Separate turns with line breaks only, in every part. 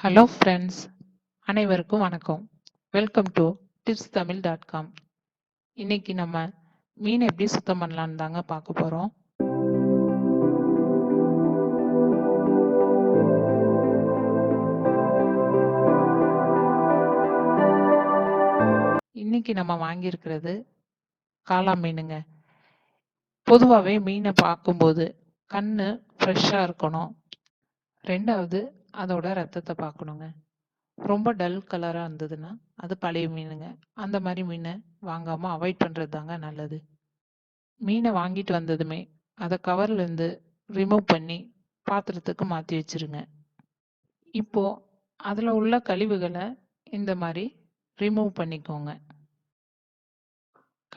Hello friends, அனைவருக்கும் வணக்கம். Welcome to tipstamil.com. இன்னைக்கு நம்ம மீன் எப்படி சுத்தம் பண்ணலான்னு தாங்க பார்க்க போறோம். இன்னைக்கு நம்ம வாங்கியிருக்கிறது காளா மீனுங்க. பொதுவாகவே மீனை பார்க்கும்போது கண்ணு ஃப்ரெஷ்ஷாக இருக்கணும். ரெண்டாவது அதோட ரத்தத்தை பார்க்கணுங்க. ரொம்ப டல் கலராக இருந்ததுன்னா அது பழைய மீனுங்க. அந்த மாதிரி மீனை வாங்காமல் அவாய்ட் பண்ணுறது தாங்க நல்லது. மீனை வாங்கிட்டு வந்ததுமே அதை கவர்லேருந்து ரிமூவ் பண்ணி பாத்திரத்துக்கு மாற்றி வச்சிருங்க. இப்போ அதில் உள்ள கழிவுகளை இந்த மாதிரி ரிமூவ் பண்ணிக்கோங்க.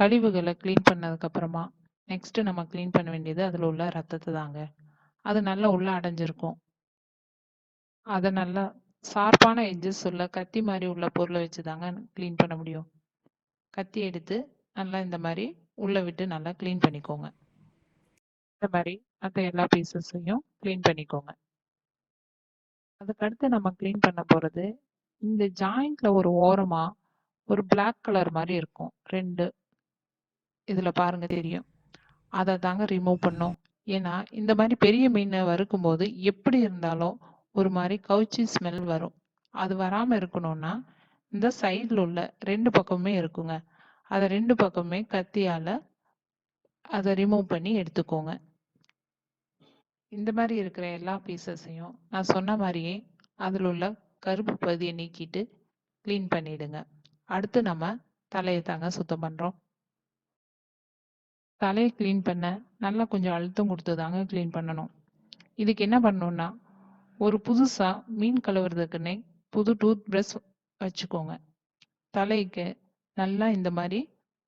கழிவுகளை க்ளீன் பண்ணதுக்கப்புறமா நெக்ஸ்ட்டு நம்ம க்ளீன் பண்ண வேண்டியது அதில் உள்ள ரத்தத்தை தாங்க. அது நல்லா உள்ள அடைஞ்சிருக்கும். அதை நல்லா ஷார்ப்பான எட்ஜஸ் உள்ள கத்தி மாதிரி உள்ள பொருளை வச்சு தாங்க க்ளீன் பண்ண முடியும். கத்தி எடுத்து நல்லா இந்த மாதிரி உள்ளே விட்டு நல்லா க்ளீன் பண்ணிக்கோங்க. இந்த மாதிரி மற்ற எல்லா பீசஸையும் க்ளீன் பண்ணிக்கோங்க. அதுக்கடுத்து நம்ம க்ளீன் பண்ண போகிறது இந்த ஜாயிண்ட்ல ஒரு ஓரமா ஒரு பிளாக் கலர் மாதிரி இருக்கும். ரெண்டு இதுல பாருங்க தெரியும். அதை தாங்க ரிமூவ் பண்ணும். ஏன்னா இந்த மாதிரி பெரிய மீனை வறுக்கும்போது எப்படி இருந்தாலும் ஒரு மாதிரி கவுச்சி ஸ்மெல் வரும். அது வராம இருக்கணும்னா இந்த சைடில் உள்ள ரெண்டு பக்கமுமே இருக்குங்க. அதை ரெண்டு பக்கமுமே கத்தியால அதை ரிமூவ் பண்ணி எடுத்துக்கோங்க. இந்த மாதிரி இருக்கிற எல்லா பீசஸையும் நான் சொன்ன மாதிரியே அதில் உள்ள கருப்பு பகுதியை நீக்கிட்டு க்ளீன் பண்ணிடுங்க. அடுத்து நம்ம தலையை தாங்க சுத்தம் பண்ணுறோம். தலையை க்ளீன் பண்ண நல்லா கொஞ்சம் அழுத்தம் கொடுத்து தாங்க க்ளீன் பண்ணணும். இதுக்கு என்ன பண்ணணும்னா ஒரு புதுசாக மீன் கழுவுறதுக்குன்னே புது டூத் ப்ரஷ் வச்சுக்கோங்க. தலைக்கு நல்லா இந்த மாதிரி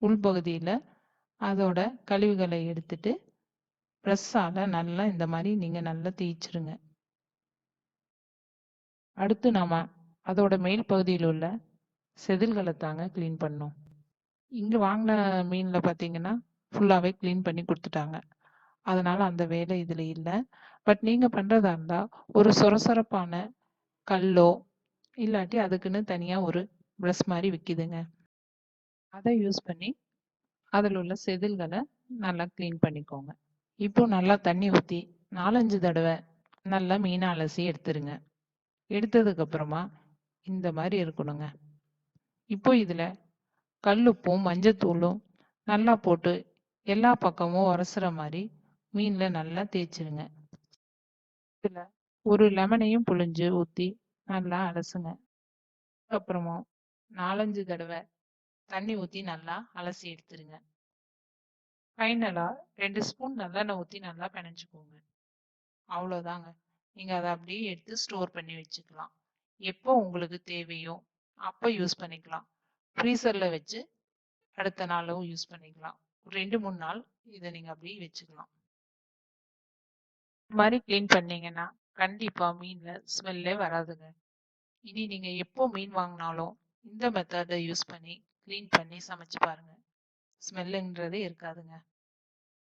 உள்பகுதியில் அதோட கழிவுகளை எடுத்துட்டு ப்ரெஷ்ஷால் நல்லா இந்த மாதிரி நீங்கள் நல்லா தேய்ச்சிருங்க. அடுத்து நாம அதோட மேல் பகுதியில் உள்ள செதில்களை தாங்க க்ளீன் பண்ணோம். இங்கே வாங்கின மீனில் பார்த்தீங்கன்னா ஃபுல்லாகவே க்ளீன் பண்ணி கொடுத்துட்டாங்க. அதனால அந்த வேலை இதில் இல்லை. பட் நீங்கள் பண்ணுறதா இருந்தால் ஒரு சொரசொரப்பான கல்லோ இல்லாட்டி அதுக்குன்னு தனியாக ஒரு ப்ரஷ் மாதிரி விற்கிதுங்க. அதை யூஸ் பண்ணி அதில் உள்ள செதில்களை நல்லா க்ளீன் பண்ணிக்கோங்க. இப்போ நல்லா தண்ணி ஊற்றி 4-5 தடவை நல்லா மீனை அலசி எடுத்துருங்க. எடுத்ததுக்கப்புறமா இந்த மாதிரி இருக்கணுங்க. இப்போ இதில் கல்லுப்பும் மஞ்சத்தூளும் நல்லா போட்டு எல்லா பக்கமும் உரசுற மாதிரி மீனில் நல்லா தேய்ச்சிருங்க. இதில் ஒரு லெமனையும் புழிஞ்சு ஊற்றி நல்லா அலசுங்க. அப்புறமா 4-5 தடவை தண்ணி ஊற்றி நல்லா அலசி எடுத்துருங்க. ஃபைனலாக 2 ஸ்பூன் நல்லெண்ணெய் ஊற்றி நல்லா பிணைஞ்சுக்கோங்க. அவ்வளோதாங்க. நீங்கள் அதை அப்படியே எடுத்து ஸ்டோர் பண்ணி வச்சுக்கலாம். எப்போ உங்களுக்கு தேவையோ அப்போ யூஸ் பண்ணிக்கலாம். ஃப்ரீசரில் வச்சு அடுத்த நாளும் யூஸ் பண்ணிக்கலாம். 2-3 நாள் இதை நீங்கள் அப்படியே வச்சுக்கலாம். இந்த மாதிரி க்ளீன் பண்ணீங்கன்னா கண்டிப்பாக மீனில் ஸ்மெல்லே வராதுங்க. இனி நீங்கள் எப்போ மீன் வாங்கினாலும் இந்த மெத்தடை யூஸ் பண்ணி க்ளீன் பண்ணி சமைச்சு பாருங்க. ஸ்மெல்லுன்றதே இருக்காதுங்க.